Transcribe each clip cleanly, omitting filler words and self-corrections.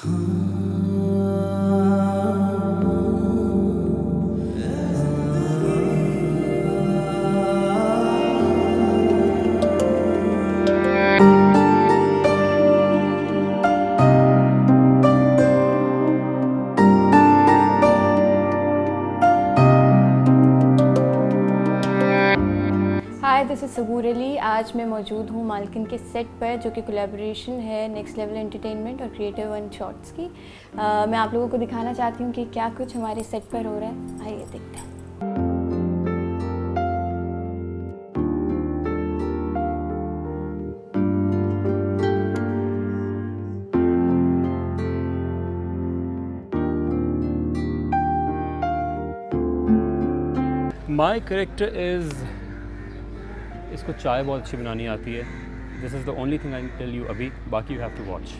Hi, this is सबूर अली। आज मैं मौजूद हूँ मालकिन के सेट पर, जो कि कोलैबोरेशन है नेक्स्ट लेवल एंटरटेनमेंट और क्रिएटिव वन शॉट्स की। मैं आप लोगों को दिखाना चाहती हूँ कि क्या कुछ हमारे सेट पर हो रहा है। आइए देखते हैं। My character is, इसको चाय बहुत अच्छी बनानी आती है। This is the only thing I can tell you अभी, बाकी you have to watch.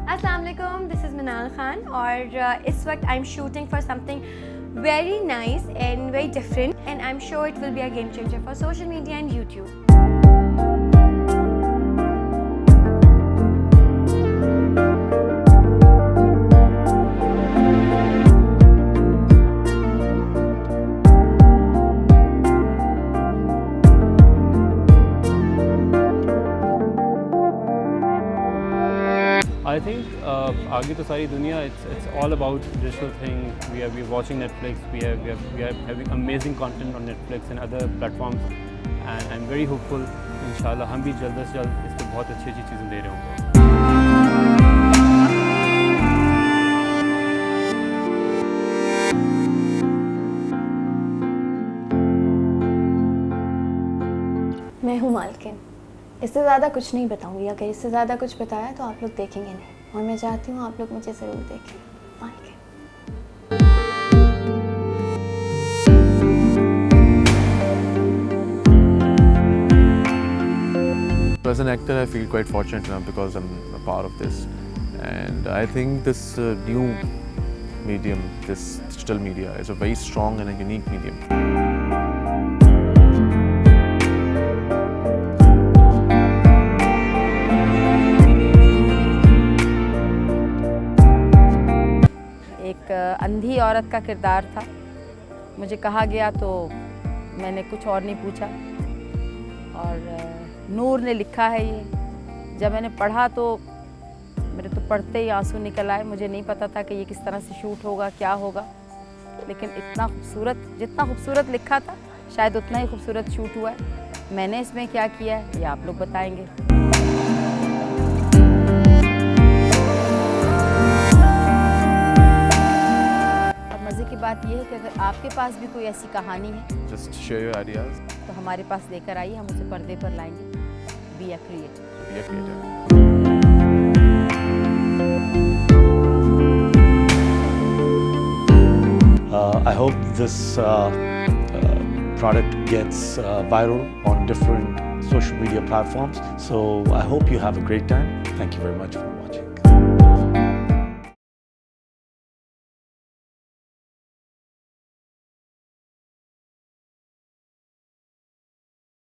अस्सलाम वालेकुम, दिस इज़ मिनाल खान और इस वक्त I am shooting for something very nice and very different, and I'm sure it will be a game changer for social media and YouTube. I think आगे तो सारी दुनिया it's all about digital thing. We are watching Netflix. We are having amazing content on Netflix and other platforms, and I'm very hopeful. इंशाल्लाह हम भी जल्द से जल्द इस पर बहुत अच्छी चीज़ें दे रहे होंगे। मैं हूँ मालकिन। इससे ज़्यादा कुछ नहीं बताऊँगी। अगर इससे ज़्यादा कुछ बताया तो आप लोग देखेंगे नहीं, और मैं चाहती हूँ आप लोग मुझे ज़रूर देखें। मालकिन। As an actor, I feel quite fortunate now because I'm a part of this, and I think this new medium, this digital media, is a very strong and a unique medium. एक अंधी औरत का किरदार था। मुझे कहा गया तो मैंने कुछ और नहीं पूछा, और नूर ने लिखा है ये। जब मैंने पढ़ा तो मेरे तो पढ़ते ही आंसू निकल आए। मुझे नहीं पता था कि ये किस तरह से शूट होगा, क्या होगा, लेकिन इतना खूबसूरत, जितना खूबसूरत लिखा था शायद उतना ही खूबसूरत शूट हुआ है। मैंने इसमें क्या किया है ये आप लोग बताएंगे। मज़े की बात यह है कि अगर आपके पास भी कोई ऐसी कहानी है, Just share your ideas. तो हमारे पास लेकर आइए, हम उसे पर्दे पर लाएंगे। Be a creator. Be a creator. I hope this product gets viral on different social media platforms. So I hope you have a great time. Thank you very much for watching.